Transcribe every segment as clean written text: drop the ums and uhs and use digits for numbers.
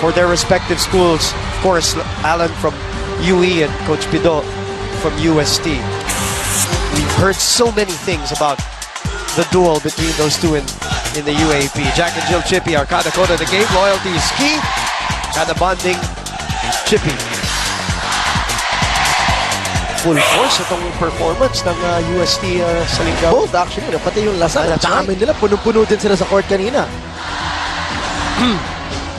for their respective schools. Of course, Alan from UE and Coach Pido from UST. We've heard so many things about the duel between those two in the UAAP. Jack and Jill Chippy are kada code of the game. Loyalty is key. Kada bonding, Chippy. Full force itong performance ng UST sa linggaw. Both actually, pati yung Lasal. At amin nila, punong-puno din sila sa court kanina.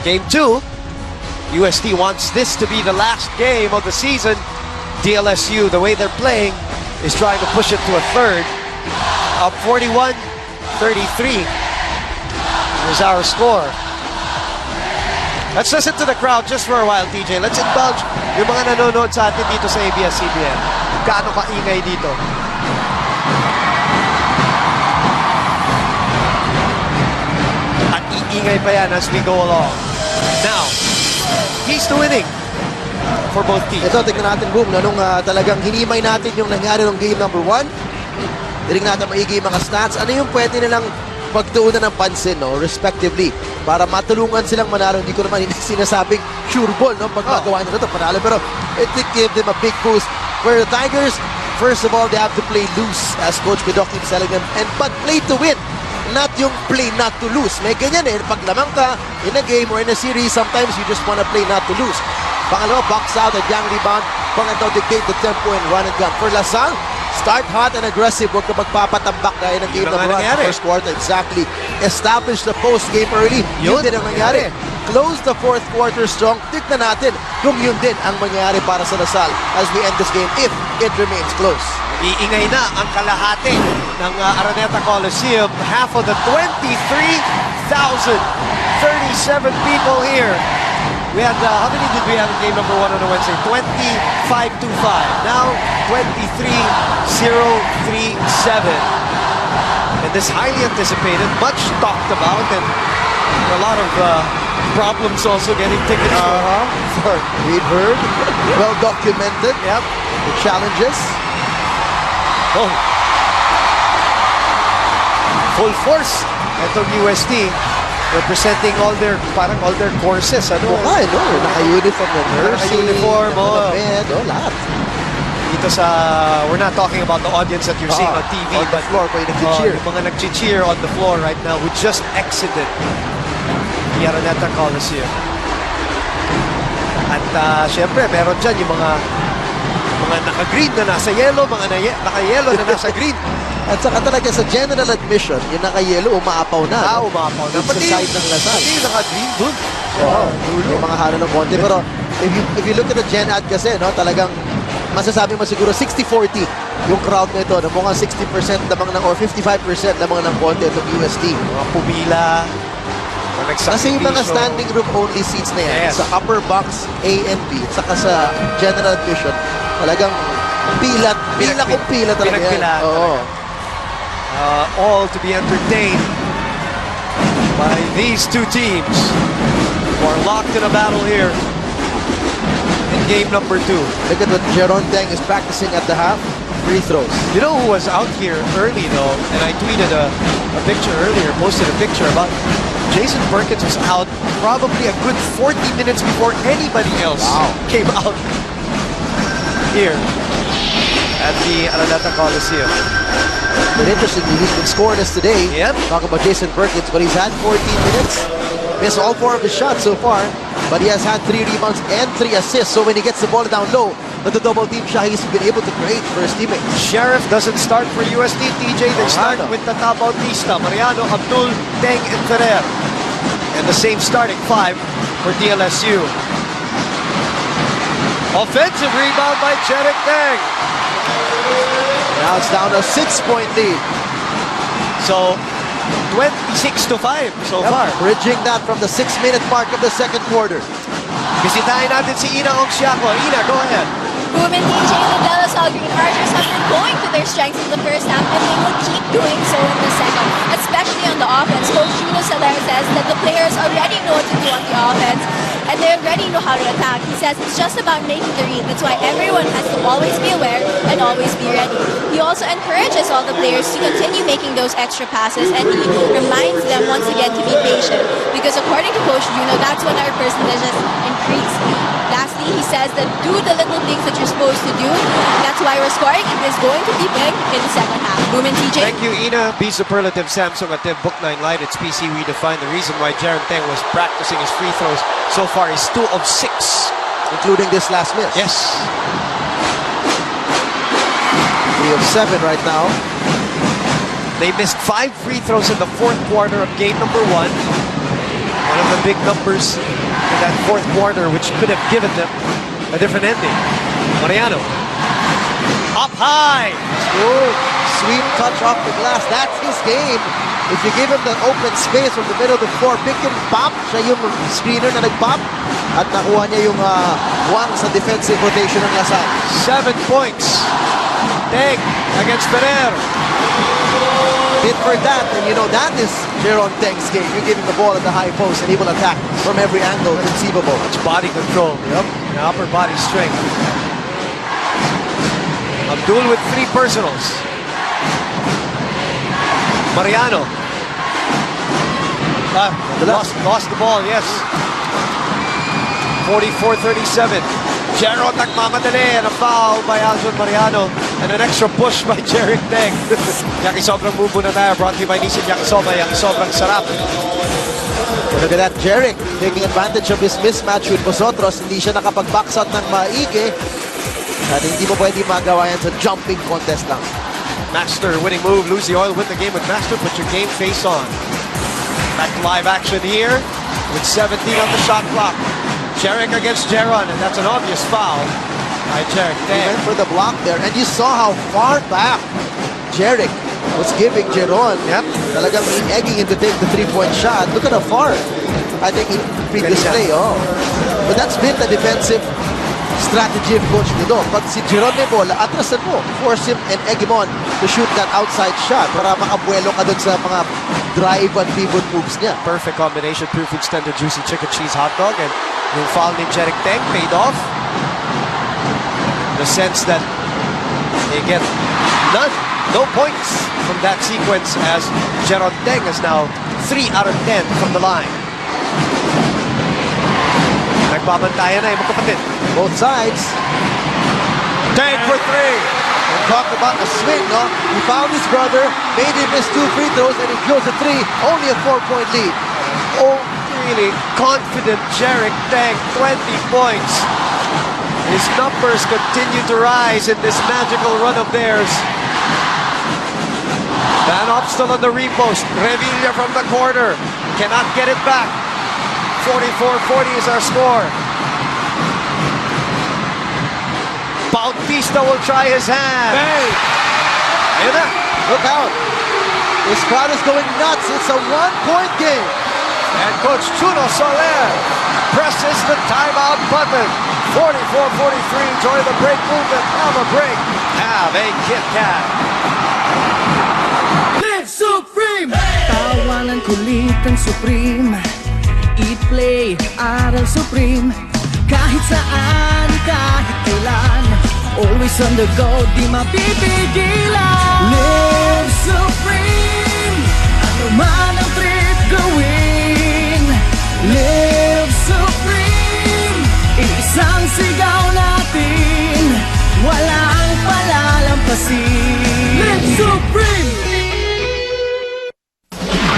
Game 2, UST wants this to be the last game of the season. DLSU, the way they're playing, is trying to push it to a third. Up 41-33 is our score. Let's listen to the crowd just for a while, TJ. Let's indulge yung mga nanonood sa atin dito sa abs-cbn. Gaano kaingay dito. At iingay pa yan as we go along. Now, he's to winning for both teams. Ito, tignan natin, Boom, nung talagang hinimay natin yung nangyari ng game number 1. Dinig natin maigi yung mga stats. Ano yung pwede nilang pagtuunan ng pansin, no, respectively, para matulungan silang manalo. Hindi ko naman sinasabing sure ball, no, pag magawa nila ito, panalo. Pero it gave them a big boost. For the Tigers, first of all, they have to play loose, as Coach Pido keeps telling them, but play to win. Not yung play not to lose. May ganyan eh. Pag lamang ka in a game or in a series, sometimes you just want to play not to lose. Pangalawa, box out at young rebound. Pangatlo, dictate the tempo and run and gun. For Lasal, start hot and aggressive. Huwag ka magpapatambak gaya ng game number 1 first quarter. Exactly. Establish the post game early. Yun din ang nangyari. Close the fourth quarter strong. Tignan natin kung yun din ang mangyayari para sa Lasal as we end this game if it remains close. Iingay na ang kalahati ng Araneta Coliseum. Half of the 23,037 people here. We had, how many did we have in game number 1 on a Wednesday? 25-5. Now, 23-037. And this highly anticipated, much talked about, and a lot of problems also getting tickets for we've heard. Well documented. Yep. The challenges. Oh. Full force. Itong UST. Representing all their courses, ano? Okay, no, naka-uniform na nursing, naka-uniform, med, lahat. Dito sa, we're not talking about the audience that you're seeing on TV, on the floor, yung nag-cheer. Yung mga nag-cheer on the floor right now who just exited the Araneta Coliseum. At syempre, meron dyan yung mga naka-green na nasa yellow, mga naka-yellow na nasa green. At saka talaga sa general admission, yung naka-yellow, umaapaw na. Umaapaw na. Pati sa side ng Lasal. Pati yung naka-green dun. Yung mga halo ng konti. Pero if you look at the Gen Ad kasi, no, talagang masasabi mo siguro 60-40 yung crowd na ito. Na mukhang 60% lamang ng, or 55% lamang ng konti itong UST. Mga pumila. Kasi yung mga standing room only seats na yan, sa upper box A and B, saka sa general admission, talagang pila talaga yan. Oo. All to be entertained by these two teams who are locked in a battle here in game number 2. Look at what Jeron Deng is practicing at the half. Free throws. You know who was out here early though, and I tweeted a picture earlier, posted a picture about Jason Perkins was out probably a good 40 minutes before anybody else came out here at the Araneta Coliseum. But interestingly, he's been scoreless today. Yep. Talk about Jason Perkins, but he's had 14 minutes. Missed all 4 of his shots so far, but he has had 3 rebounds and 3 assists. So when he gets the ball down low, the double team shot, he's been able to create for his teammates. Sheriff doesn't start for UST, TJ. They start with the Tata Bautista, Mariano, Abdul, Deng, and Ferrer. And the same starting 5 for DLSU. Offensive rebound by Jerick Deng. Now it's down to a 6-point lead. So 26-5 so far. Bridging that from the 6-minute mark of the second quarter. Bisitahin natin si Ina Ongsiako. Ina, go ahead. Boom and DJ, the DLSU Green Archers have been going to their strengths in the first half, and they will keep doing so in the second, especially on the offense. Coach Julio Soler says that the players already know what to do on the offense, and and they already know how to attack. He says it's just about making the read. That's why everyone has to always be aware and always be ready. He also encourages all the players to continue making those extra passes, and he reminds them once again to be patient, because according to Coach Juno, that's when our percentages increase. Lastly, he says that do the little things that you're supposed to do. That's why we're scoring. It is going to be big in the second half. Boom and TJ. Thank you, Ina. Be superlative Samsung at Book 9 Light. It's PC Redefined. The reason why Jaron Teng was practicing his free throws so far is 2 of 6. Including this last miss. Yes. 3 of 7 right now. They missed 5 free throws in the fourth quarter of game number 1. One of the big numbers in that fourth quarter, which could have given them a different ending. Mariano. Up high. Good. Sweet touch off the glass. That's his game. If you give him the open space from the middle of the floor, pick and pop. Siya yung screener na nag-pop. At nakuha niya yung one sa defensive rotation ng Lasal. 7 points. Teng against Ferrer. Bid for that, and you know that is Jaron Teng's game. You give him the ball at the high post and he will attack from every angle conceivable. It's body control. Yep. The upper body strength. Abdul with 3 personals. Mariano. Lost the ball, yes. 44-37. Jaron nagmamadali and a foul by Aljon Mariano and an extra push by Jeric Teng. Yaki sobrang move na tayo. Brought to you by Nissan Yakisoba. Yaki sobrang sarap. Look at that, Jeric taking advantage of his mismatch with Vosotros. Hindi siya nakapag-box out ng maigi. At hindi mo pwede magawa yan sa jumping contest lang. Master winning move. Lose the oil, win the game with Master. Put your game face on. Back to live action here with 17 on the shot clock. Jeric against Jaron, and that's an obvious foul by Jeric He Teng. went for the block there, and you saw how far back Jeric was giving Jaron. Yep. Talagang egging him to take the three-point shot. Look at how far. I think in previous play, oh. But that's been the defensive strategy of Coach Guido. Pag si Jaron may bola, atrasan mo. Force him and egg him on to shoot that outside shot para makabuelo ka dun sa mga drive and pivot moves niya. Perfect combination. Proof extended juicy chicken cheese hot dog, and yung foul ni Jeric Teng paid off. In the sense that they get no points from that sequence, as Jaron Teng is now 3 out of 10 from the line. Nagbabantayan na yung magkapatid. Both sides. Teng for 3. And talk about a swing, no? He found his brother, made him miss 2 free throws, and he closed a 3. Only a 4-point lead. Oh, really confident Jeric Teng, 20 points. His numbers continue to rise in this magical run of theirs. Van Opstal on the repost. Revilla from the corner. Cannot get it back. 44-40 is our score. Bautista will try his hand. Hey! Ayun na. Look out. This crowd is going nuts. It's a 1-point game. And Coach Chuno Soler presses the timeout button. 44-43. Enjoy the break movement. Have a break. Have a Kit Kat. Live Supreme! Tawanan kulit ang Supreme. Eat, play, aral Supreme. Kahit saan, kahit kailan. Always on the go, di mapipigilan. Live Supreme! Ano man ang trip gawin. Live Supreme! Isang sigaw natin. Walang palalampasin. Live Supreme!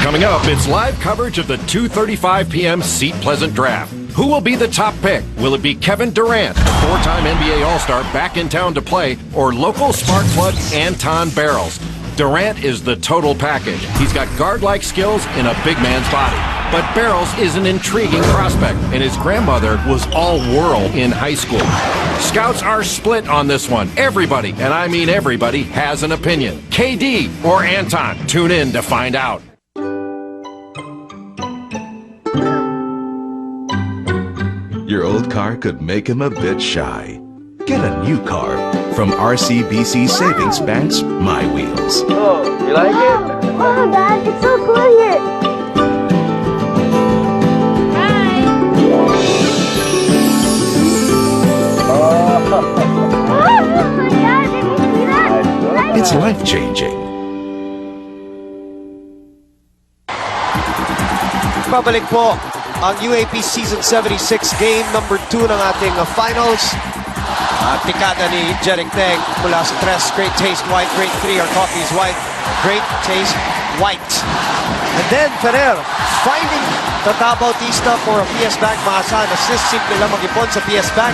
Coming up, it's live coverage of the 2:35 p.m. Seat Pleasant Draft. Who will be the top pick? Will it be Kevin Durant, the 4-time NBA All-Star back in town to play, or local spark plug Anton Barrels? Durant is the total package. He's got guard-like skills in a big man's body. But Barrels is an intriguing prospect, and his grandmother was all-world in high school. Scouts are split on this one. Everybody, and I mean everybody, has an opinion. KD or Anton? Tune in to find out. Your old car could make him a bit shy. Get a new car from RCBC Savings Bank's My Wheels. Oh, you like it? Oh, Dad, it's so cool here. It's life-changing. Pabalik po ang UAP Season 76 game number 2 ng ating finals. Tikada ni Jering Teng mula sa Tres. Great taste white, great 3. Our coffee is white. Great taste white. And then Ferrer finding Tata Bautista for a PS Bank Maasan. Assist simple lang mag-ipon sa PS Bank.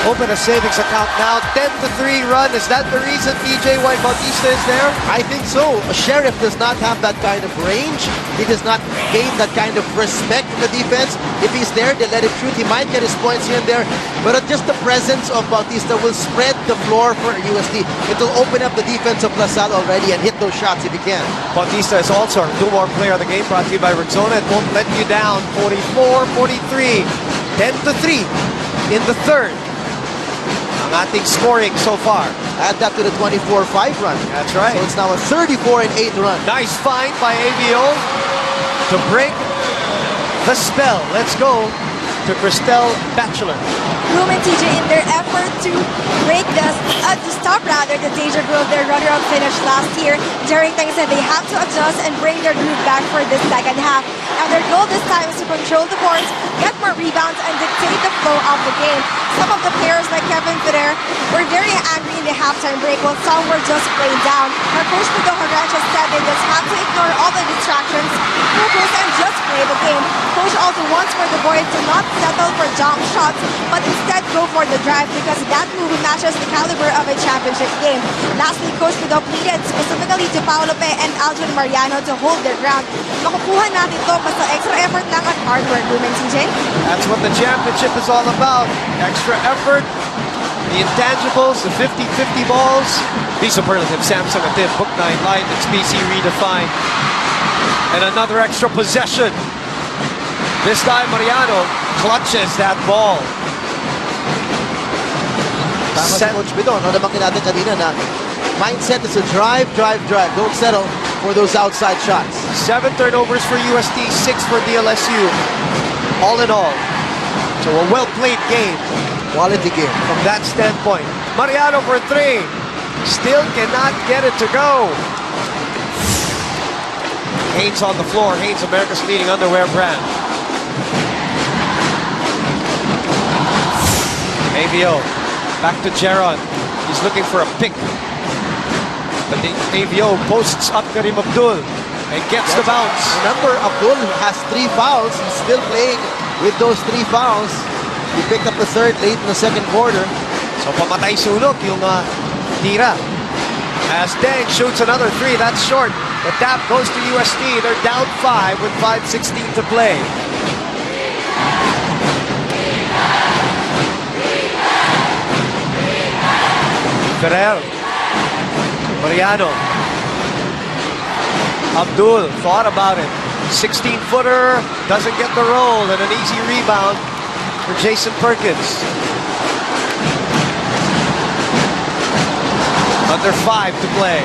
Open a savings account now. 10-3 run. Is that the reason, PJ, why Bautista is there? I think so. Sheriff does not have that kind of range. He does not gain that kind of respect in the defense. If he's there, they let him shoot. He might get his points here and there. But just the presence of Bautista will spread the floor for UST. It will open up the defense of LaSalle already and hit those shots if he can. Bautista is also our two-more player of the game, brought to you by Rexona. It won't let you down. 44-43. 10-3 in the third. Ang ating scoring so far. Add that to the 24-5 run. That's right. So it's now a 34-8 run. Nice find by ABO to break the spell. Let's go to Cristel Batchelor. Room and TJ in their effort to break the, to stop rather the danger growth, their runner-up finish last year. Jering Teng said they have to adjust and bring their groove back for this second half. Now their goal this time is to control the boards, get more rebounds, and dictate the flow of the game. Some of the players like Kevin Ferrer were very angry in the halftime break while some were just playing down. Our coach Pedro Harrancha said they just have to ignore all the distractions, focus, and just play the game. Coach also wants for the boys to not settle for jump shots, but instead go for the drive because that move matches the caliber of a championship game. Lastly, Coach Pedro pleaded specifically to Paolo Pe and Aljon Mariano to hold their ground. Makukuha natin ito basta extra effort lang at hard work, Ruben TJ. That's what the championship is all about. Extra effort, the intangibles, the 50-50 balls. The superlative Samsung Atif, Book 9, Light, and PC redefined. And another extra possession. This time Mariano clutches that ball. Tama si Coach Bidon. No, nabanggit natin kanina na mindset is a drive, drive, drive. Don't settle for those outside shots. 7 turnovers for UST, 6 for DLSU. All in all, so a well-played game. Quality game. From that standpoint. Mariano for 3. Still cannot get it to go. Haynes on the floor. Haynes, America's leading underwear brand. AVO. Back to Jaron. He's looking for a pick. But the AVO posts up Karim Abdul and gets the bounce. Remember, Abdul has 3 fouls. He's still playing with those 3 fouls. He picked up the third late in the second quarter. So pamatay sulok yung tira. As Teng shoots another 3, that's short. The tap goes to UST. They're down 5 with 5:16 to play. Ferrer. Mariano. Abdul thought about it. 16-footer, doesn't get the roll, and an easy rebound for Jason Perkins. Under 5 to play.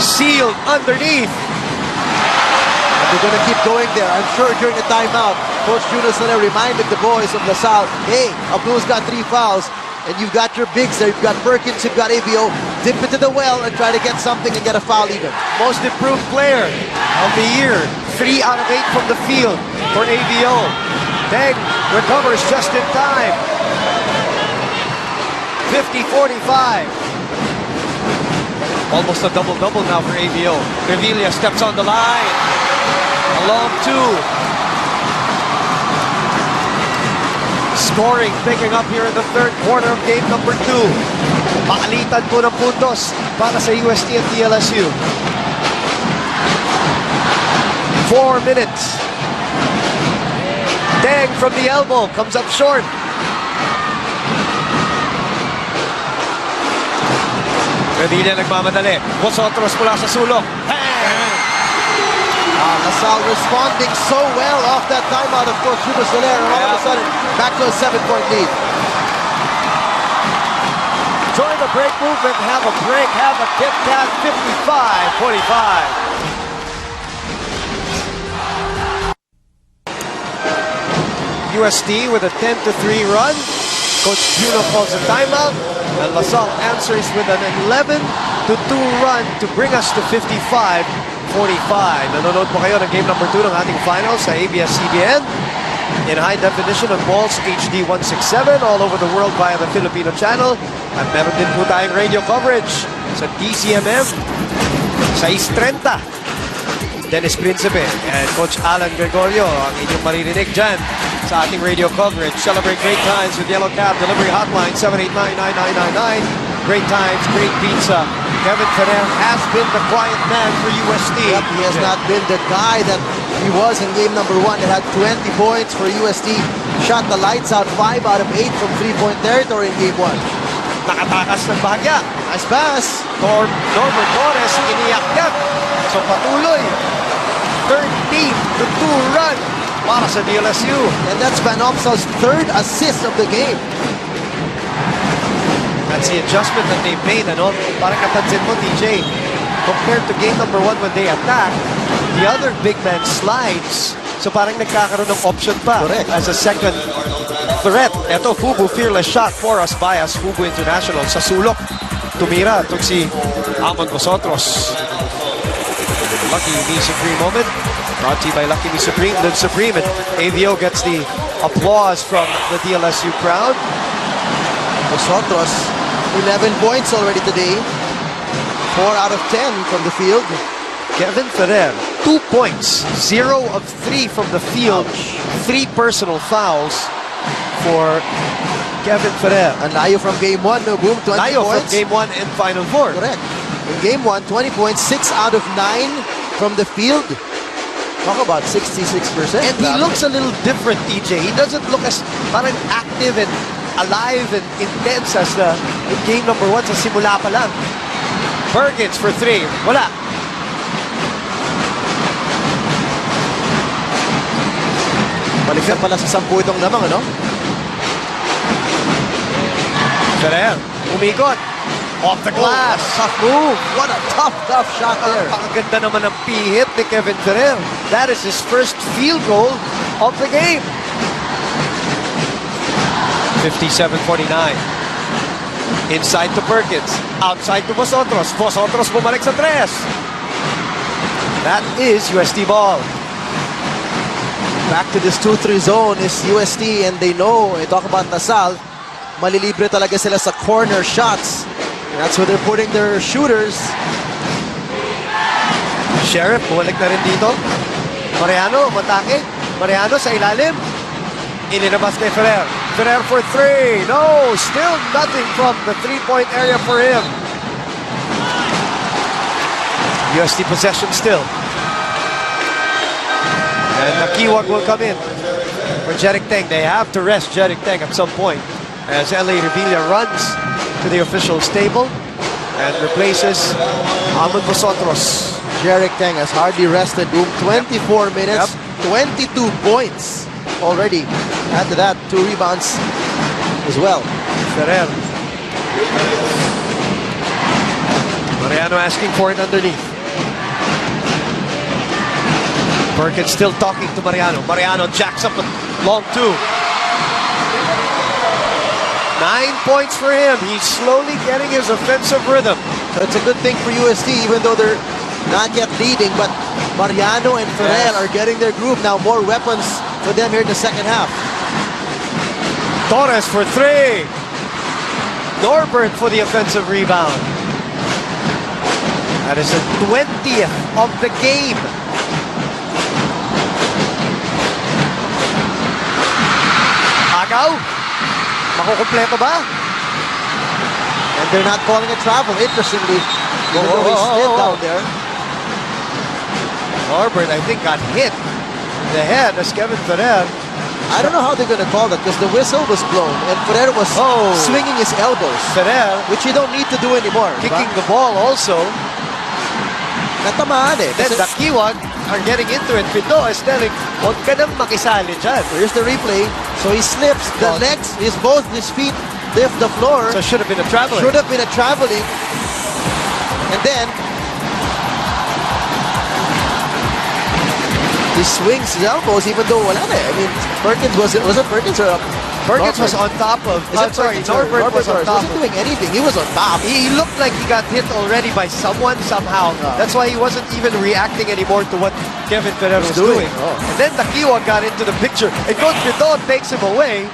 Sealed underneath. And they're going to keep going there. I'm sure during the timeout, Coach Juno Soler reminded the boys of LaSalle, hey, Abdul's got 3 fouls, and you've got your bigs there. You've got Perkins, you've got AVO. Dip into the well and try to get something and get a foul even. Most improved player of the year. 3 out of 8 from the field for AVO. Teng recovers just in time. 50-45. Almost a double-double now for AVO. Revilla steps on the line. A long 2. Scoring picking up here in the third quarter of game number 2. Paalitan po ng puntos para sa UST at DLSU. 4 minutes. Teng from the elbow comes up short. Revilla nagmamadali. Vosotros mula sa sulok. LaSalle responding so well off that timeout of Coach Juno Soler, and all of a sudden back to a 7-point lead. Join the break movement, have a break, have a Kit Kat. 55-45. UST with a 10-3 run. Coach Juno calls a timeout, and LaSalle answers with an 11 to 2 run to bring us to 55-45. Nanonood po kayo ng game number 2 ng ating finals sa abs-cbn in high definition on Balls HD 167 all over the world via the Filipino channel. At meron din po tayong radio coverage sa DCMM sa 6:30. Dennis Principe and Coach Alan Gregorio ang inyong maririnig dyan sa ating radio coverage. Celebrate great times with Yellow Cab Delivery Hotline 789-9999. Great times, great pizza. Kevin Ferrer has been the quiet man for UST. Yep, he has not been the guy that he was in game number 1. It had 20 points for UST. Shot the lights out 5 out of 8 from 3-point territory in game 1. Nakatakas ng bahagya. Nice pass. Norbert Torres iniyak-yak. So patuloy. 13-2 run para sa DLSU. And that's Van Opsal's 3rd assist of the game. That's the adjustment that they made. Ano? Parang napansin mo, DJ, compared to game number 1 when they attack, the other big man slides. So parang nagkakaroon ng option pa. Correct. As a second threat. Ito, Fubu, fearless shot for us bias. Fubu International sa sulok. Tumira. Took si Amon Vosotros. Lucky Me Supreme moment. Brought to you by Lucky Me Supreme. Live Supreme. And AVO gets the applause from the DLSU crowd. Vosotros, 11 points already today. 4 out of 10 from the field. Kevin Ferrer, 2 points. 0 of 3 from the field. 3 personal fouls for Kevin Ferrer. And layo from game 1, no boom, 20 Layo from points. game 1 and Final Four. Correct. In game 1, 20 points, 6 out of 9 from the field. Talk about 66%. And he looks a little different, TJ. He doesn't look as parang active and alive and intense as in game number 1 sa simula pa lang. Perkins for 3. Wala. Balikan pala sa 10 itong lamang, ano? Ferrer, umikot. Off the glass. Oh, tough move. What a tough shot there. Napakaganda naman ng pihit ni Kevin Ferrer. That is his first field goal of the game. 57-49. Inside to Perkins. Outside to Vosotros. Vosotros bumalik sa 3. That is UST ball. Back to this 2-3 zone is UST, and they know, talk about Nasal, malilibre talaga sila sa corner shots. That's where they're putting their shooters. Sheriff, bumalik na rin dito. Mariano, matake. Mariano sa ilalim. Ininabas kay Ferrer. Ferrer for 3. No, still nothing from the 3-point area for him. UST possession still. And Nakiwag will come in for Jeric Teng. They have to rest Jeric Teng at some point as L.A. Revilla runs to the official stable and replaces Amon Vosotros. Jeric Teng has hardly rested. Boom, 24 minutes, 22 points already. Add to that, 2 rebounds as well. Ferrer. Mariano asking for it underneath. Perkins still talking to Mariano. Mariano jacks up a long 2. 9 points for him. He's slowly getting his offensive rhythm. So it's a good thing for UST, even though they're not yet leading, but Mariano and Ferrer are getting their groove now. More weapons for them here in the second half. Torres for 3. Norbert for the offensive rebound. That is the 20th of the game. Agaw. Makukumpleto ba? And they're not calling a travel, interestingly. Even though he slid down there. Norbert, I think, got hit in the head as Kevin Ferrer. I don't know how they're going to call that because the whistle was blown and Ferrer was swinging his elbows. Ferrer, which you don't need to do anymore. kicking the ball also. Natamaan eh. Then the Kiwag are getting into it. Pito is telling, huwag ka nang makisali dyan. Here's the replay. So he slips. The legs, both his feet lift the floor. So should have been a traveling. Should have been a traveling. And then he swings his elbows even though wala na eh. I mean, Perkins, was it Perkins or Perkins was on top of... Norbert was on top wasn't of... doing anything. He was on top. He looked like he got hit already by someone somehow. That's why he wasn't even reacting anymore to what Kevin Ferrer was doing. And then Takiwa got into the picture. And Coach Pidon takes him away.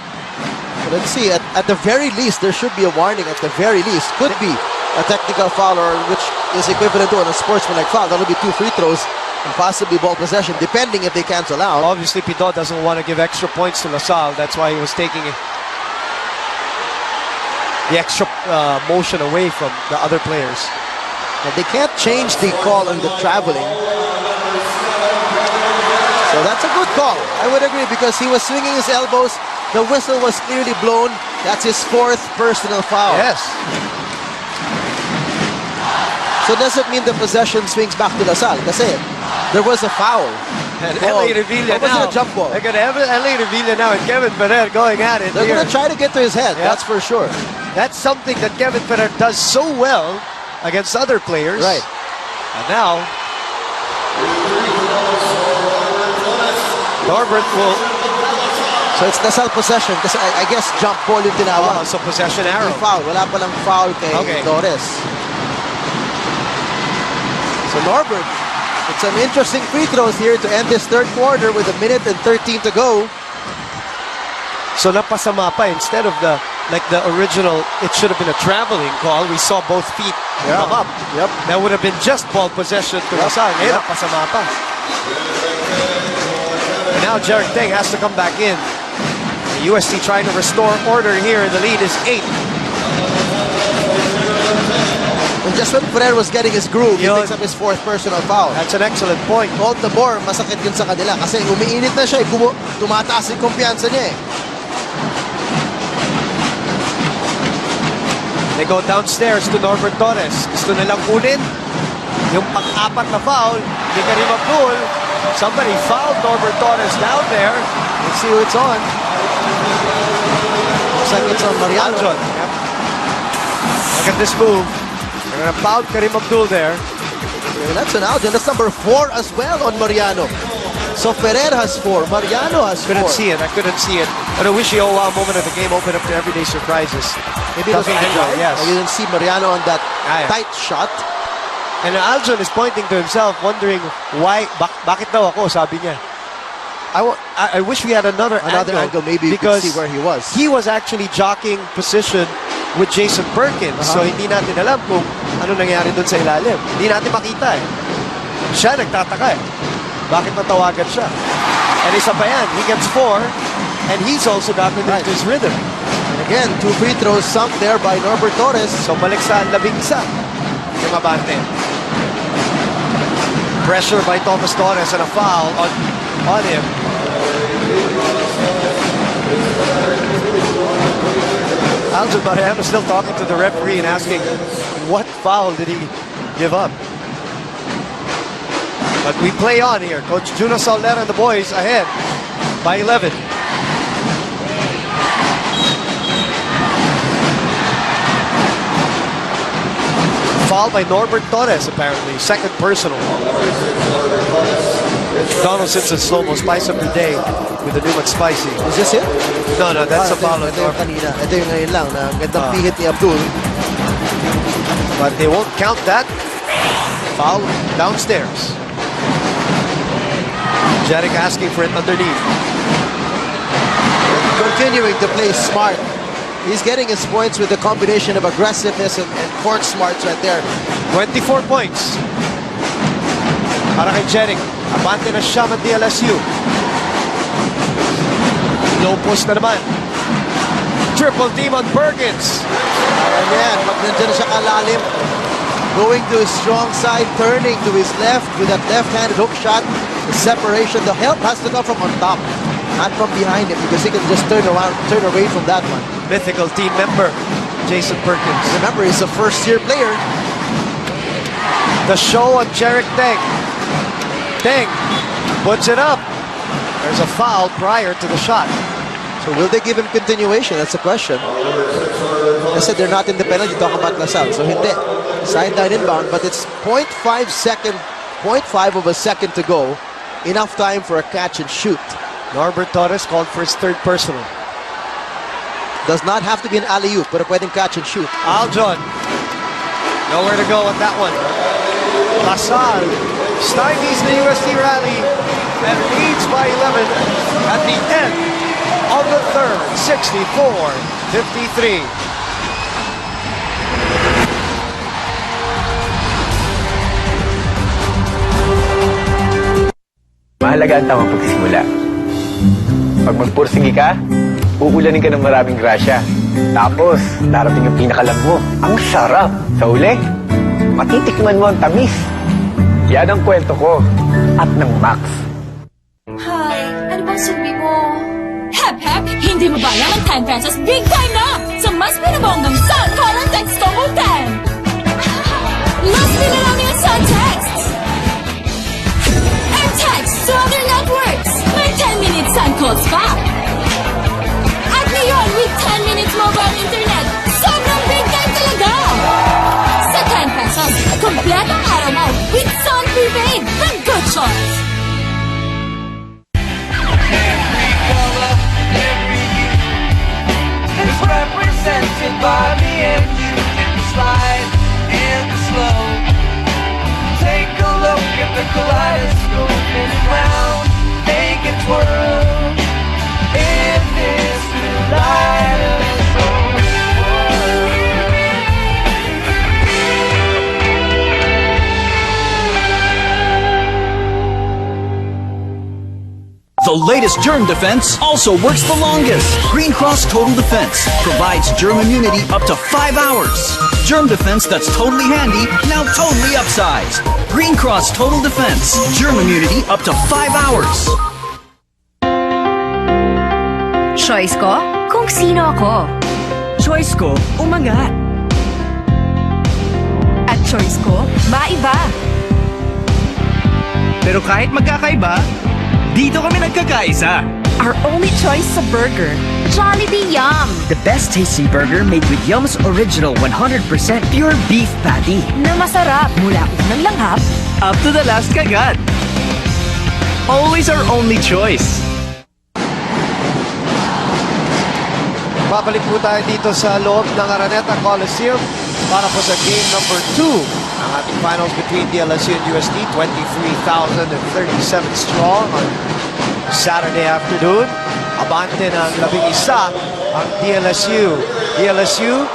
But let's see, at the very least, there should be a warning. At the very least, could be a technical foul, or which is equivalent to a sportsmanlike foul. That'll be 2 free throws and possibly ball possession, depending if they cancel out. Obviously, Pidon doesn't want to give extra points to LaSalle. That's why he was taking the extra motion away from the other players. But they can't change the call on the traveling. So that's a good call. I would agree, because he was swinging his elbows. The whistle was clearly blown. That's his 4th personal foul. Yes. So does it mean the possession swings back to LaSalle? Kasi there was a foul. And L.A. Revilla now. Was it a jump ball? They're going to have L.A. Revilla now and Kevin Ferrer going at it. They're going to try to get to his head, that's for sure. That's something that Kevin Ferrer does so well against other players. Right. And now, Norbert will... So it's LaSalle possession, kasi I guess jump ball yung tinawag. So possession arrow. May foul. Wala palang foul kay Torres. So Norbert, it's some interesting free throws here to end this 3rd quarter with 1 minute and 13 to go. So napasama pa, instead of the original, it should have been a traveling call. We saw both feet come up. Yep. That would have been just ball possession to LaSalle. Ngayon, napasama pa. And now Jarek Teng has to come back in. The UST trying to restore order here. The lead is 8. And just when Ferrer was getting his groove, he picks up his 4th personal foul. That's an excellent point. All the more, masakit yun sa kanila. Kasi umiinit na siya, tumataas yung kumpiyansa niya eh. They go downstairs to Norbert Torres. Gusto nilang kunin yung pang-4 na foul ni Karim Abdul. Somebody fouled Norbert Torres down there. Let's see who it's on. Looks like it's on Mariano. Yep. Look at this move. They're gonna foul Karim Abdul there. Yeah, that's an Aljon. That's number 4 as well on Mariano. So Ferrer has 4. Mariano has 4. Couldn't see it. I couldn't see it. But I wish the wow moment of the game opened up to everyday surprises. Maybe it was on the drive. Yes. You didn't see Mariano on that tight shot. And Aljon is pointing to himself, wondering why, bakit daw ako, sabi niya. I wish we had another angle maybe you could see where he was. He was actually jockeying position with Jason Perkins. So hindi natin alam kung ano nangyari doon sa ilalim. Hindi natin makita eh. Siya nagtataka eh. Bakit natawagan siya? And isa pa yan, he gets 4 and he's also gotten into his rhythm. And again, 2 free throws sunk there by Norbert Torres. So balik sa 11 yung abante. Pressure by Thomas Torres and a foul on him. Aljon Mariano still talking to the referee and asking what foul did he give up. But we play on here. Coach Juno Soler and the boys ahead by 11. Foul by Norbert Torres, apparently. 2nd personal. Donald Simpson slow-mo, spice up your day with the new McSpicy. Is this it? No, that's a foul on Ito yung Norbert. kanina. Ito yung ngayon lang na gandang pihit ni Abdul. But they won't count that. Foul downstairs. Jarek asking for it underneath. Continuing to play smart. He's getting his points with the combination of aggressiveness and court smarts right there. 24 points. Para kay Jarek. Abante na siya ng DLSU. Low post na naman. Triple team on Perkins. Ayan, pag nandiyan siya kalalim, going to his strong side, turning to his left with that left-handed hook shot. The separation, the help has to come from on top, not from behind him, because he can just turn away from that one. Mythical team member, Jason Perkins. Remember, he's a first-year player. The show on Jarek Teng. Teng puts it up. There's a foul prior to the shot. So will they give him continuation? That's the question. I said they're not independent. You talk about LaSalle. So hindi. Sideline inbound, but it's 0.5 of a second to go. Enough time for a catch and shoot. Norbert Torres called for his 3rd personal. Does not have to be an alley-oop, pero pwedeng catch and shoot. Aljon, nowhere to go with that one. LaSalle stymies the UST rally and leads by 11 at the end of the third, 64-53. Mahalaga ang tamang pagsisimula. Pag magpursigi ka, uulanin ka ng maraming grasya. Tapos, darating yung pinakalam mo. Ang sarap! Sa uli, matitikman mo ang tamis. Yan ang kwento ko. At ng Max. Hi, ano bang silbi mo? Hep! Hindi mo ba alam ang 10 pesos big time na! Sa mas pinabonggang Sun Color Text Combo 10! Mas pinarami ang Sun Texts! And text to other networks! May 10-minute Sun calls pa! At ngayon, with 10 minutes mobile internet, sobrang big time talaga! Sa 10 pesos, kompletong araw mo with Sun Prepaid from Good Choice! Represented by me and you in the slide and the slow. Take a look at the kaleidoscope and round, make it twirl. In this kaleidoscope. The latest germ defense also works the longest. Green Cross Total Defense provides germ immunity up to 5 hours. Germ defense that's totally handy, now totally upsized. Green Cross Total Defense, germ immunity up to 5 hours. Choice ko kung sino ako. Choice ko, umangat. At choice ko, maiba. Pero kahit magkakaiba, dito kami nagkakaisa. Our only choice sa burger, Jollibee Yum. The best tasty burger made with Yum's original 100% pure beef patty. Na masarap mula unang langhap Up to the last kagat. Always our only choice. Babalik po tayo dito sa loob ng Araneta Coliseum para po sa game number 2 ang ating finals between DLSU and UST. 23,037 strong on Saturday afternoon. Abante ng 11 ang DLSU. DLSU,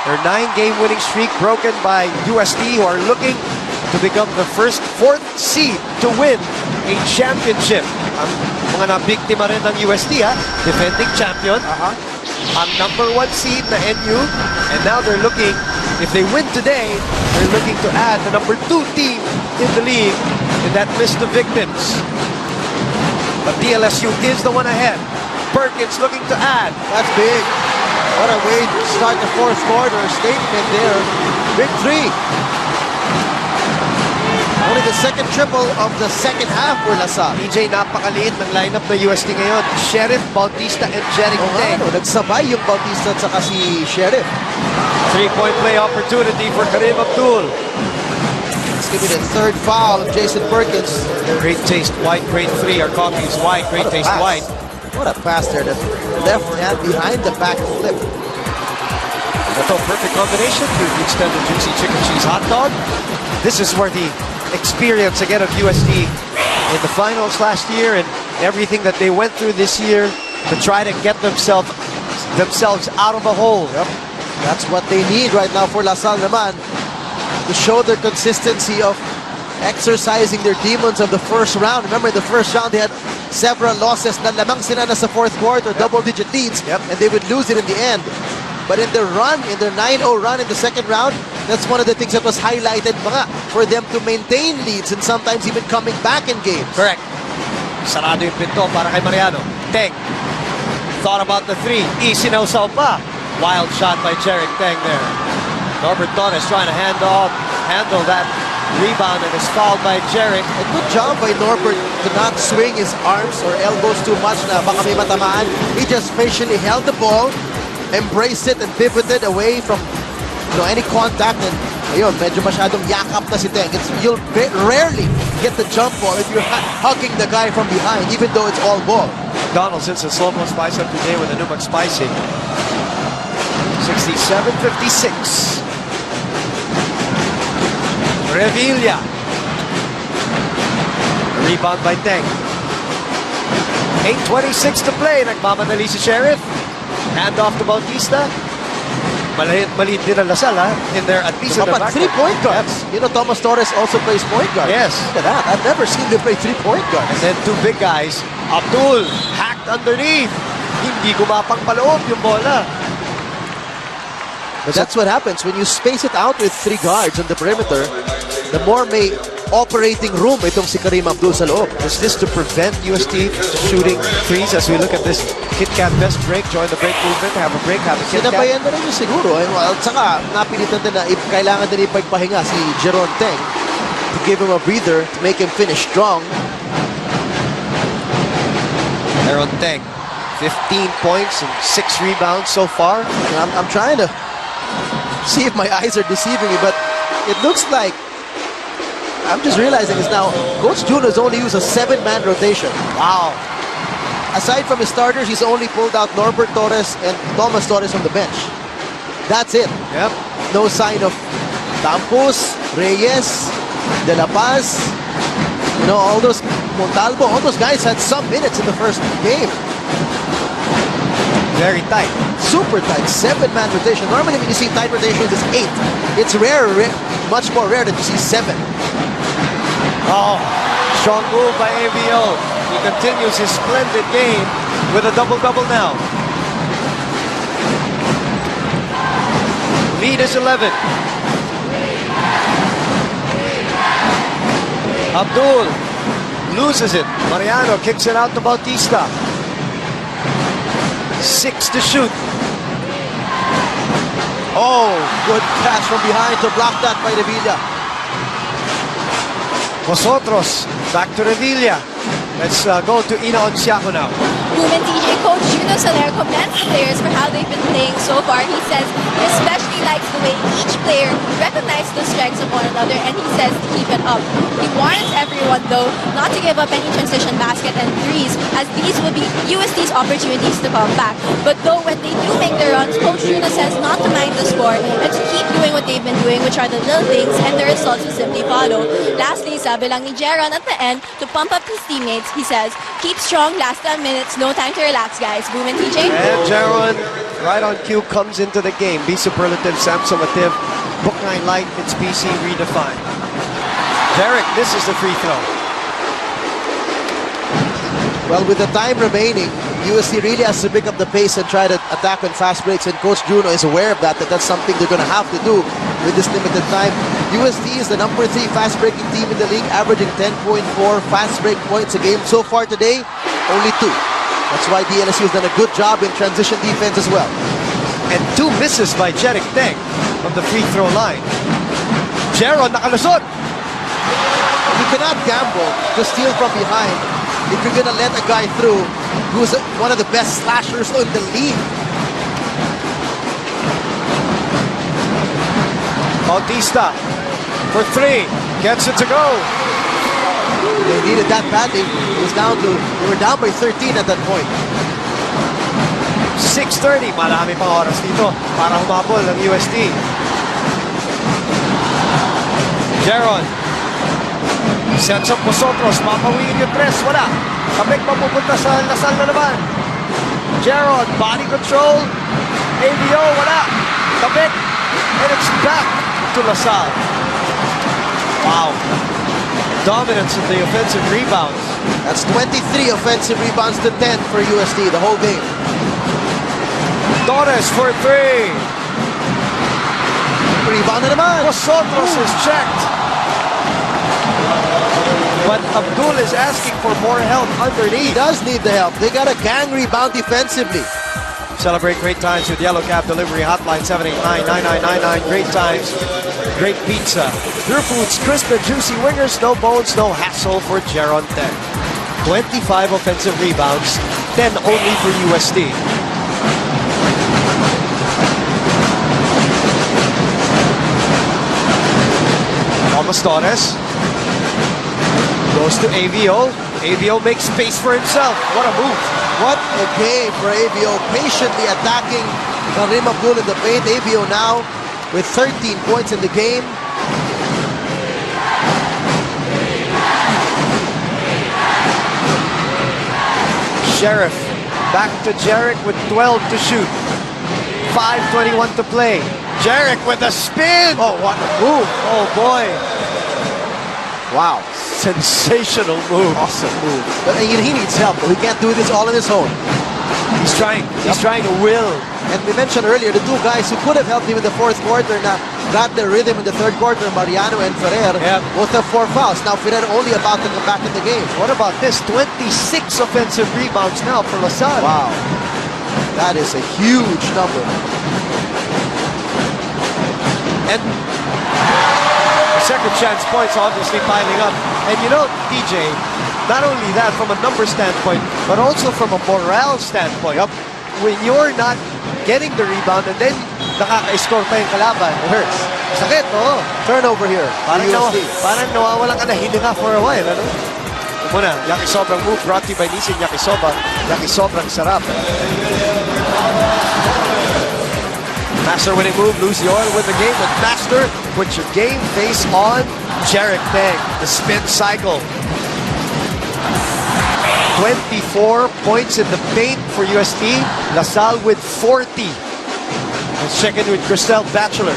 their 9-game winning streak broken by UST, who are looking to become the fourth seed to win a championship. Ang mga nabiktima rin ng UST, defending champion. Ang number 1 seed na NU, and now they're looking, if they win today, they're looking to add the number 2 team in the league in that list of victims. But DLSU is the one ahead. Perkins looking to add. That's big. What a way to start the fourth quarter. Statement there. Big three. Only the second triple of the second half for LaSalle. DJ, napakaliit ng lineup ng UST ngayon. Sheriff, Bautista, and Jeric Teng. Nagsabay yung Bautista at saka si Sheriff. 3-point play opportunity for Karim Abdul. It's going to be the third foul of Jason Perkins. Great taste white, grade 3. Our coffee is white, great What a taste pass. white. What a pass there. The left hand behind the back flip. Ito, perfect combination with the extended juicy chicken cheese hot dog. This is where the experience again of UST in the finals last year and everything that they went through this year to try to get themselves out of a hole. Yep. That's what they need right now for LaSalle naman, to show their consistency of exercising their demons of the first round. Remember, in the first round, they had several losses na lamang sila na sa fourth quarter, double-digit leads, and they would lose it in the end. But in their run, in their 9-0 run in the second round, that's one of the things that was highlighted mga for them to maintain leads and sometimes even coming back in games. Correct. Sarado yung pinto para kay Mariano. Teng. Thought about the 3. Isinawsaw pa. Wild shot by Jeric Teng there. Norbert Torres trying to handle that rebound and is fouled by Jeric. A good job by Norbert to not swing his arms or elbows too much na baka may matamaan. He just patiently held the ball, embraced it, and pivoted away from any contact. And ayun, medyo masyadong yakap na si Teng. You'll rarely get the jump ball if you're hugging the guy from behind, even though it's all ball. Donald sits a slow-mo spice up today with a new McSpicy. 67-56. Revilla. Rebound by Teng. 8:26 to play. Nagmamadali si Sheriff. Hand off to Bautista. Maliit din ang Lasal, ha? In there, at least in the back. 3-point guards. You know, Thomas Torres also plays point guard. Yes. Look at that. I've never seen them play 3-point guards. And then two big guys. Abdul, hacked underneath. Hindi gumapang paloob yung bola. But that's what happens when you space it out with 3 guards on the perimeter. The more may operating room itong si Kareem Abdul sa loob. Is this to prevent UST shooting threes as we look at this Kit Kat best break? Join the break movement. Have a break. Have a Kit Kat. Sinabayan na rin yun siguro. At saka, napilitan din na kailangan din ipagpahinga si Jeron Teng to give him a breather, to make him finish strong. Jeron Teng, 15 points and 6 rebounds so far. I'm trying to see if my eyes are deceiving me, but it looks like I'm just realizing is now Coach Jun has only used a 7-man rotation. Wow. Aside from his starters, he's only pulled out Norbert Torres and Thomas Torres from the bench. That's it. Yep. No sign of Campos, Reyes, De La Paz, you know, all those Montalvo, all those guys had some minutes in the first game. Very tight. Super tight, 7-man rotation. Normally when you see tight rotations, it's 8. It's much more rare that you see 7. Oh, strong move by ABO. He continues his splendid game with a double-double now. Lead is 11. Abdul loses it. Mariano kicks it out to Bautista. 6 to shoot. Oh, good catch from behind to block that by Revilla. Vosotros, back to Revilla. Let's go to Ina Onciaco now. Boom and DJ coach Juno Soler commends the players for how they've been playing so far. He says he especially likes the way each player recognizes the strengths of one another, and he says to keep it up. He warns everyone, though, not to give up any transition basket and threes, as these will be UST's opportunities to come back. But though when they do make their runs, Coach Juno says not to mind the score and to keep doing what they've been doing, which are the little things, and the results will simply follow. Lastly, sabi lang ni Jeron at the end, to pump up his teammates, he says, keep strong, last 10 minutes, no time to relax, guys. Boom and TJ. And Jeron, right on cue, comes into the game. Be superlative, Samsomative, Book 9 Light, it's PC redefined. Derek, this is the free throw. Well, with the time remaining, UST really has to pick up the pace and try to attack on fast breaks, and Coach Juno is aware of that's something they're going to have to do with this limited time. UST is the number 3 fast-breaking team in the league, averaging 10.4 fast-break points a game. So far today, only 2. That's why DLSU has done a good job in transition defense as well. And 2 misses by Jerick Teng from the free throw line. Jeron nakalusot. You cannot gamble to steal from behind if you're going to let a guy through who's one of the best slashers in the league. Bautista for 3, gets it to go. They needed that badly. They were down by 13 at that point. 6:30, marami pang oras dito para humabol ng UST. Jeron sets up Vosotros, mapawiin yung 3, wala. Kabek mapupunta sa Lasal na naman. Jeron, body control. ABO, wala. Kabek, and it's back to Lasal. Wow. Dominance of the offensive rebounds. That's 23 offensive rebounds to 10 for UST the whole game. Torres for 3. Rebound na naman. Vosotros is checked. But Abdul is asking for more help underneath. He does need the help. They got a gang rebound defensively. Celebrate great times with Yellow Cab Delivery Hotline 789-9999. Great times, great pizza. Pure Foods, crisp and juicy wingers, no bones, no hassle for Jeron Teng. 25 offensive rebounds, 10 only for UST. Thomas Torres. Goes to AVO. AVO makes space for himself. What a move. What a game for AVO, patiently attacking Karim Abdul in the paint. AVO now with 13 points in the game. Sheriff back to Jarek with 12 to shoot. 5:21 to play. Jarek with a spin. Oh, what a move. Oh boy. Wow. Sensational move. Awesome move. But he needs help. He can't do this all on his own. He's trying. He's trying to will. And we mentioned earlier, the two guys who could have helped him in the fourth quarter na got their rhythm in the third quarter, Mariano and Ferrer, both have 4 fouls. Now Ferrer only about to come back in the game. What about this? 26 offensive rebounds now for LaSalle. Wow. That is a huge number. And the second chance points obviously piling up. And you know, DJ, not only that from a number standpoint, but also from a morale standpoint. When you're not getting the rebound and then nakaka-score pa yung kalaban, it hurts. Sakit, no? Turnover here. Parang nawawalan ka na hininga for a while, ano? Muna, Yakisobrang move brought to you by Nissin Yakisoba. Yakisobrang sarap. Master winning move, lose the oil, win the game. But Master, put your game face on Jarek Tang. The spin cycle. 24 points in the paint for UST. LaSalle with 40. Let's check in with Christelle Batchelor.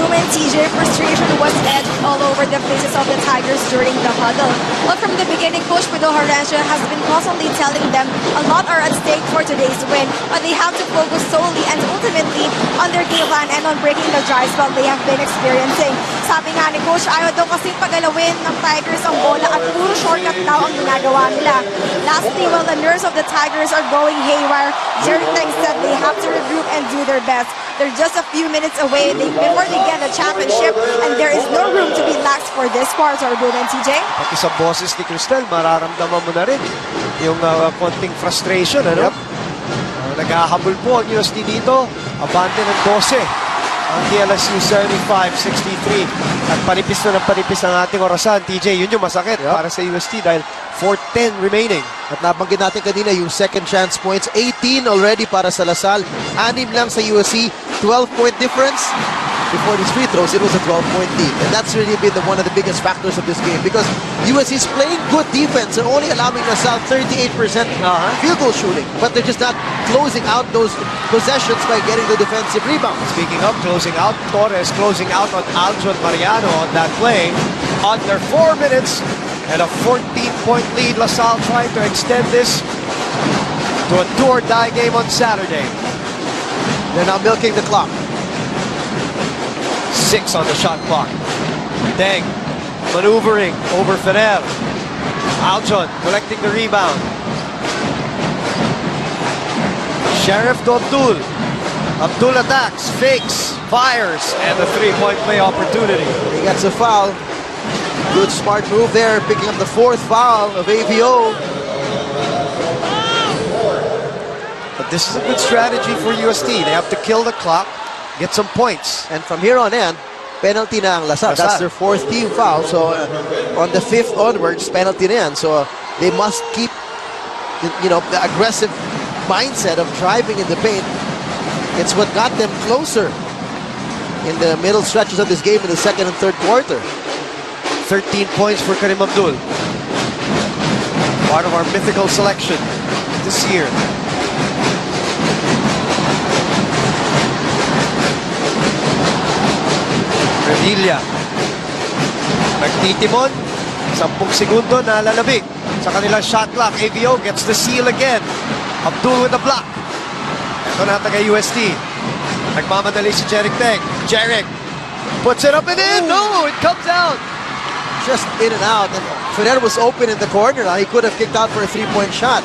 Room and TJ, frustration was etched all over the faces of the Tigers during the huddle. But from the beginning, Coach Pedro Horacio has been constantly telling them a lot are at stake for today's win, but they have to focus solely and ultimately on their game plan and on breaking the dry spell they have been experiencing. Sabi nga ni Coach, ayaw daw kasi pagalawin ng Tigers ang bola at puro shortcut daw ang ginagawa nila. Lastly, while the nerves of the Tigers are going haywire, Jerry Tang said they have to regroup and do their best. They're just a few minutes away before they get the championship, and there is no room to be lax for this quarter. Ruben, TJ? Pati sa boses ni Cristel, mararamdaman mo na rin yung konting frustration, ano? Naghahabol po ang UST dito. Abante ng 12. Ang DLSU 75-63. At panipis na ng panipis ang ating orasan. TJ, yun yung masakit para sa UST dahil 4:10 remaining. At nabanggit natin kanina yung second chance points. 18 already para sa LaSalle. 6 lang sa USC. 12-point difference. Before these free throws, it was a 12-point lead. And that's really been one of the biggest factors of this game because USC is playing good defense and only allowing LaSalle 38% field goal shooting. But they're just not closing out those possessions by getting the defensive rebound. Speaking of closing out, Torres closing out on Aljon Mariano on that play. Under 4 minutes and a 14-point lead. LaSalle trying to extend this to a do-or-die game on Saturday. They're now milking the clock. 6 on the shot clock. Deng maneuvering over Ferrer. Aljon collecting the rebound. Sheriff to Abdul. Abdul attacks, fakes, fires, and the three-point play opportunity. He gets a foul. Good smart move there, picking up the 4th foul of AVO. But this is a good strategy for UST. They have to kill the clock, get some points. And from here on in, penalty na ang LaSalle. That's their 4th team foul. So on the 5th onwards, penalty na yan. So they must keep, the aggressive mindset of driving in the paint. It's what got them closer in the middle stretches of this game in the second and third quarter. 13 points for Karim Abdul. Part of our mythical selection this year. Revilla. Nagtitimon. 10 segundo na lalabig. Sa kanilang shot clock, AVO gets the seal again. Abdul with the block. Ito na taga UST. Nagmamadali si Jarek Tang. Jarek puts it up and in. No, it comes out. Just in and out. And Ferrer was open in the corner. He could have kicked out for a 3-point shot.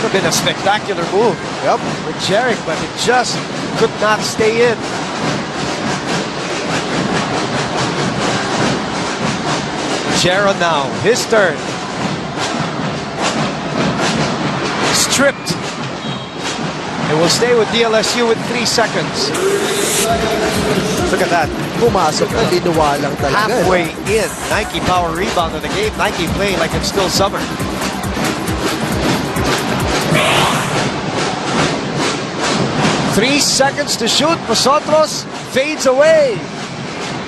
Could have been a spectacular move with Jarek, but it just could not stay in. Jaron now, his turn. Stripped. It will stay with DLSU with 3 seconds. Look at that. Pumasok na, linuwa lang talaga. Halfway in. Nike power rebound of the game. Nike playing like it's still summer. Three seconds to shoot. Vosotros fades away.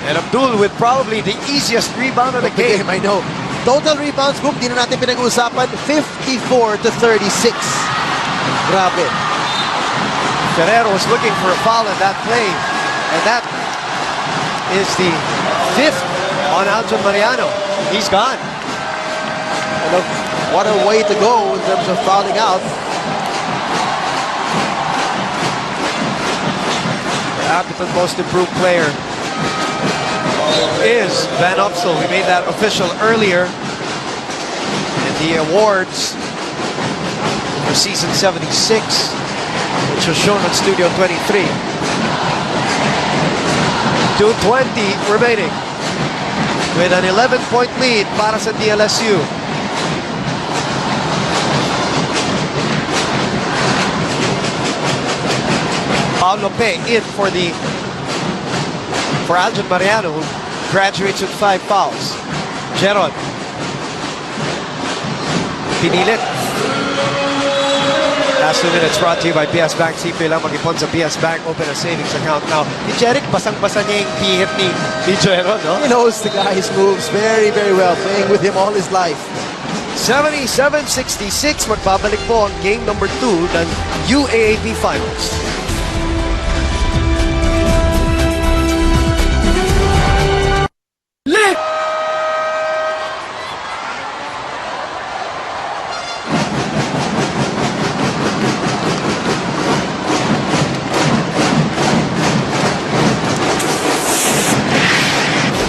And Abdul with probably the easiest rebound of the game. I know. Total rebounds, boom, di na natin pinag-uusapan. 54-36. Grabe. Ferrer was looking for a foul in that play. And that is the 5th on Aljon Mariano. He's gone. What a way to go in terms of fouling out. The Appleton most improved player is Van Upsel. We made that official earlier in the awards for season 76, which was shown on Studio 23. 2:20 remaining with an 11-point lead para sa DLSU. Paulo Pe in for Aljon Mariano, who graduates with 5 fouls. Jeron. Pinilit. Last 2 minutes brought to you by PS Bank. Simple lang mag-ipon sa PS Bank. Open a savings account now. Si Jeric, basang-basa niya yung pihit ni Jeron, no? He knows the guy's moves very, very well. Playing with him all his life. 77-66. Magbabalik po ang game number 2 ng UAAP Finals.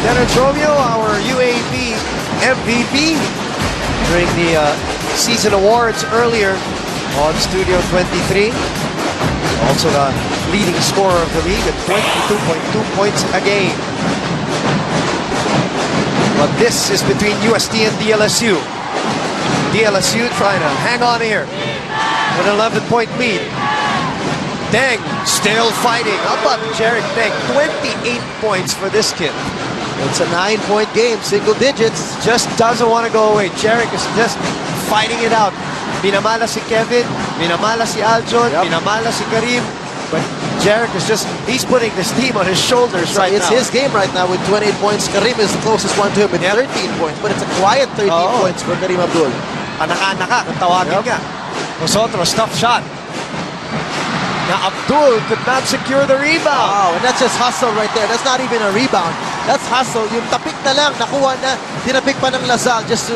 Dennis Romeo, our UAAP MVP during the season awards earlier on Studio 23. Also the leading scorer of the league at 22.2 points a game. But this is between UST and DLSU. DLSU trying to hang on here with an 11-point lead. Deng still fighting. How about Jarek Deng? 28 points for this kid. It's a 9-point game, single digits. Just doesn't want to go away. Jarek is just fighting it out. Minamala si Kevin, minamala si Aljon, minamala si Karim. But Jarek is just, he's putting this team on his shoulders right it's now. It's his game right now with 28 points. Karim is the closest one to him with 13 points. But it's a quiet 13 points for Karim Abdul. Anak-anak, kung tawagin ka. Vosotros, tough shot. Now Abdul could not secure the rebound. Wow, and that's just hustle right there. That's not even a rebound. That's hustle. Yung tapik na lang, nakuha na, tinapik pa ng Lazal just to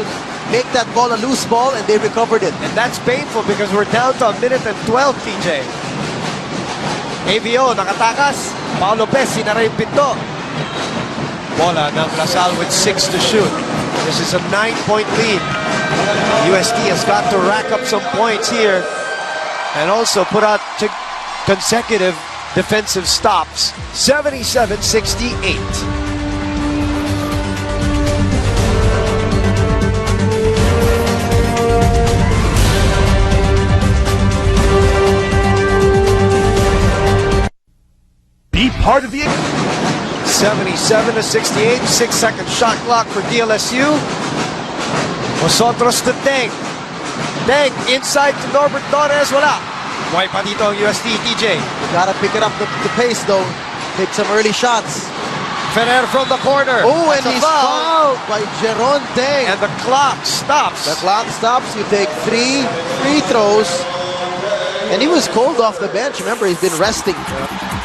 make that ball a loose ball, and they recovered it. And that's painful because we're down to 1 minute and 12, TJ. AVO, nakatakas. Paulo Pes, sinara yung pinto. Bola ng Lazal with 6 to shoot. This is a 9-point lead. UST has got to rack up some points here and also put out consecutive defensive stops. 77-68. Be part of the 77-68, 6-second shot clock for DLSU. Vosotros to Deng. Deng inside to Norbert Torres, wala. Buhay pa dito ang UST, TJ. You gotta pick it up the pace though. Take some early shots. Ferrer from the corner. Oh, and That's a he's foul. fouled by Jeron Deng. And the clock stops. The clock stops. You take 3 free throws. And he was cold off the bench. Remember, he's been resting.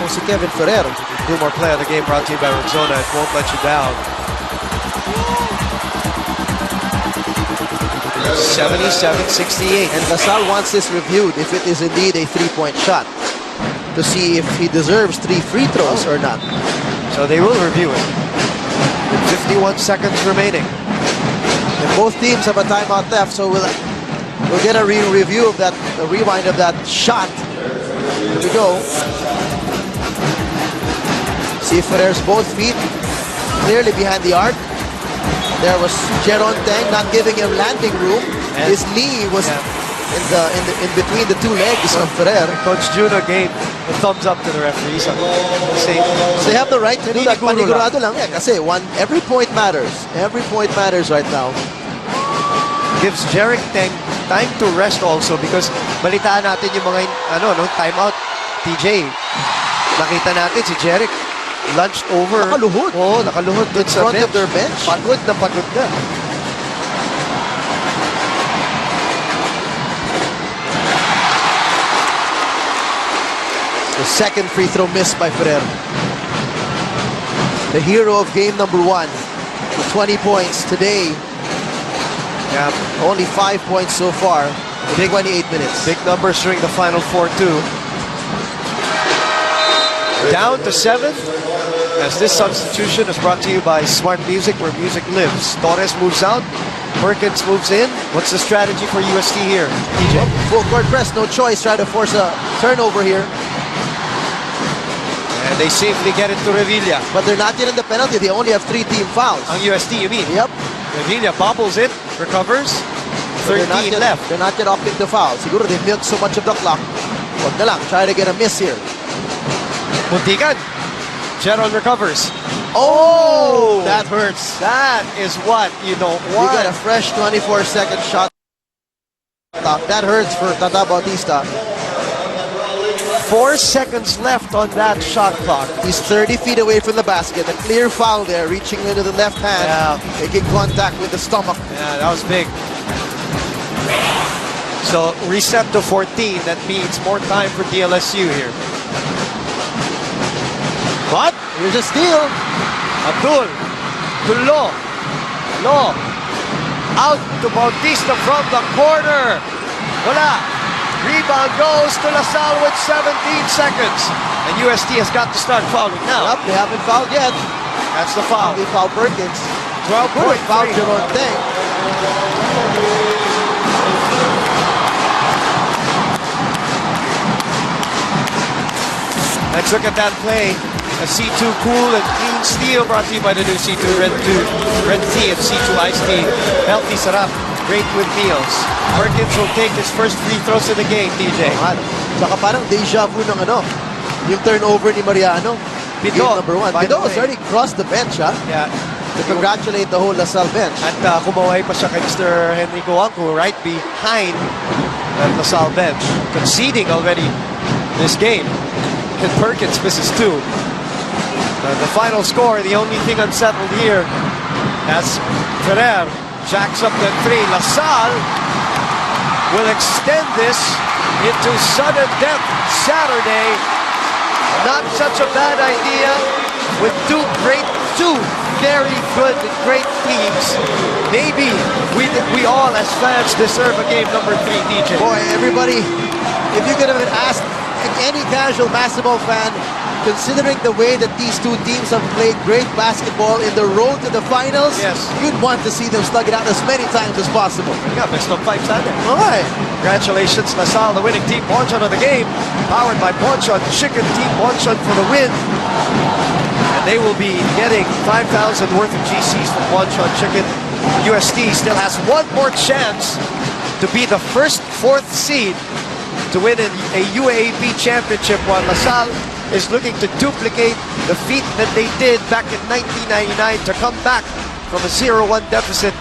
Si Kevin Ferrer. Two more play of the game brought to you by Rexona. It won't let you down. 77-68. And Lazal wants this reviewed if it is indeed a 3-point shot to see if he deserves 3 free throws or not. So they will review it. With 51 seconds remaining. And both teams have a timeout left, so we'll get a review of that, a rewind of that shot. Here we go. See if Ferrer's both feet clearly behind the arc. There was Jeron Deng not giving him landing room. And his knee was in between the two legs of Ferrer. Coach Juno gave a thumbs up to the referees. So they have the right to do that. Panigurado Panigurado lang. Kasi every point matters. Every point matters right now. Gives Jerick time to rest also because balitaan natin yung mga timeout. TJ, nakita natin si Jerick lunched over. Nakaluhod. Oo, nakaluhod In front of their bench. Pagod na pagod na. The second free throw missed by Ferrer. The hero of game number 1 with 20 points today. Yeah. Only 5 points so far in 28 minutes. Big numbers during the final 4-2. Down to 7. As this substitution is brought to you by Smart Music, where music lives. Torres moves out. Perkins moves in. What's the strategy for UST here, TJ? Full court press, no choice. Try to force a turnover here. And they safely get it to Revilla. But they're not yet in the penalty. They only have 3 team fouls. Ang UST, you mean? Yep. Revilla bobbles it, recovers. 13 left. They're not yet opting to foul. Siguro they milked so much of the clock. Wag na lang. Try to get a miss here. Muntikan. Jeron recovers. Oh! That hurts. That is what you don't We want. got a fresh 24-second shot. That hurts for Tata Bautista. 4 seconds left on that shot clock. He's 30 feet away from the basket. A clear foul there, reaching into the left hand, making contact with the stomach. Yeah, that was big. So reset to 14. That means more time for DLSU here. What? Here's a steal. Abdul. To Lo. Out to Bautista from the corner. Wala. Rebound goes to LaSalle with 17 seconds. And UST has got to start fouling now. Nope, they haven't fouled yet. That's the foul. They fouled Perkins. 12 Foul Jeron Teng. Let's look at that play. A C2 cool and clean steal brought to you by the new C2 Red Tea and C2 Iced Tea. Healthy sarap. Great with meals. Perkins will take his first free throws of the game, TJ. Saka parang deja vu ng yung turnover ni Mariano. Pito, Game number 1. by Pito the has way. already crossed the bench, ha? Yeah. To congratulate the whole LaSalle bench. At kumaway pa siya kay Mr. Henry Coanco right behind the LaSalle bench. Conceding already this game. And Perkins misses 2. The final score, the only thing unsettled here as Ferrer jacks up the 3. LaSalle will extend this into sudden death Saturday. Not such a bad idea with two very good and great teams. Maybe we all as fans deserve a game number 3, DJ. Boy, everybody, if you could have asked any casual basketball fan, considering the way that these two teams have played great basketball in the road to the finals, yes, you'd want to see them slug it out as many times as possible. Yeah, best of 5 Sunday. All right. Congratulations, LaSalle, the winning team. Bonchon of the game, powered by Bonchon Chicken. Team Bonchon for the win. And they will be getting 5,000 worth of GCs from Bonchon Chicken. UST still has one more chance to be the first 4th seed to win a UAAP championship, while LaSalle is looking to duplicate the feat that they did back in 1999 to come back from a 0-1 deficit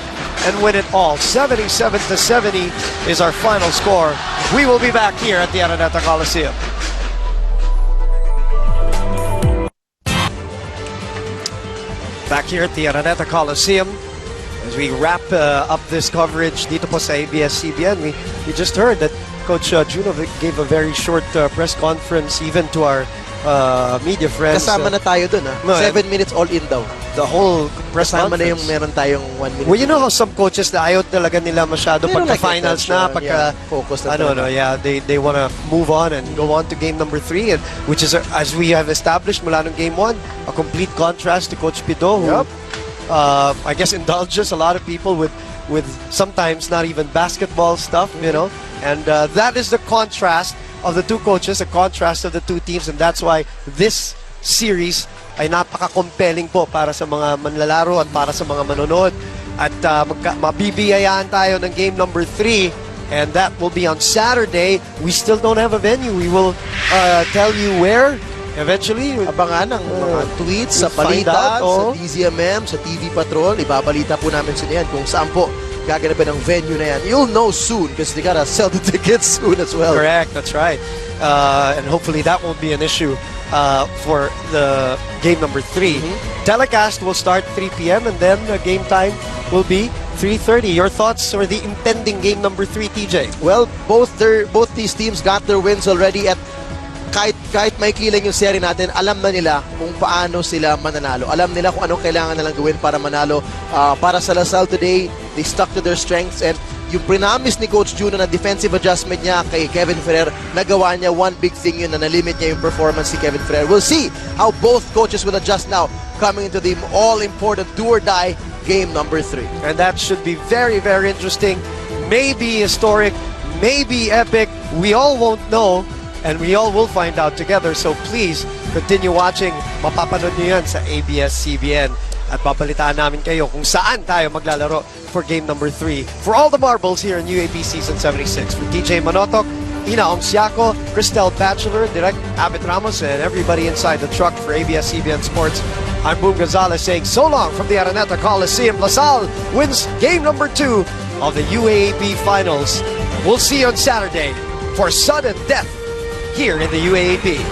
and win it all. 77-70 is our final score. We will be back here at the Araneta Coliseum. Back here at the Araneta Coliseum as we wrap up this coverage dito po sa abs-cbn. We just heard that Coach Juno gave a very short press conference even to our media friends. Kasama na tayo dun, ha? No, 7 minutes all in daw. The whole press Kasama na conference. yung meron tayong 1 minute. Well, you know how some coaches na ayaw talaga nila masyado They don't pagka like finals na, attention, pagka focus na ano, talaga. yeah, they want to move on and go on to game number 3, and which is as we have established mula nung game 1, a complete contrast to Coach Pido, who I guess indulges a lot of people with sometimes not even basketball stuff, you know, and that is the contrast of the two coaches, a contrast of the two teams, and that's why this series ay napaka-compelling po para sa mga manlalaro at para sa mga manonood. At mabibiyayaan tayo ng game number 3 And that will be on Saturday. We still don't have a venue. We will tell you where eventually. Abangan ang mga tweets sa we'll find balita, out, oh. sa DZMM, sa TV Patrol. Ibabalita po namin sa yan kung saan po gaganapin ang venue na yan. You'll know soon because they gotta sell the tickets soon as well. Correct, that's right. And hopefully that won't be an issue for the game number 3. Telecast will start 3 p.m. and then game time will be 3:30. Your thoughts or the impending game number 3, TJ? Well, both these teams got their wins already at kahit may kilang yung seri natin, alam na nila kung paano sila mananalo. Alam nila kung anong kailangan nilang gawin para manalo. Para sa Lasal today, they stuck to their strengths and yung prinamis ni Coach Juno na defensive adjustment niya kay Kevin Ferrer, nagawa niya. One big thing yun na nalimit niya yung performance ni Kevin Ferrer. We'll see how both coaches will adjust now coming into the all-important do-or-die game number 3. And that should be very, very interesting. Maybe historic, maybe epic. We all won't know. And we all will find out together. So please, continue watching. Mapapanood nyo yan sa ABS-CBN. At papalitaan namin kayo kung saan tayo maglalaro for game number 3. For all the marbles here in UAAP Season 76. For DJ Manotok, Ina Omsiaco, Cristel Bachelor, Direct Abit Ramos, and everybody inside the truck for ABS-CBN Sports, I'm Boom Gonzalez saying so long from the Araneta Coliseum. Lasal wins game number 2 of the UAAP Finals. We'll see you on Saturday for sudden death here in the UAAP.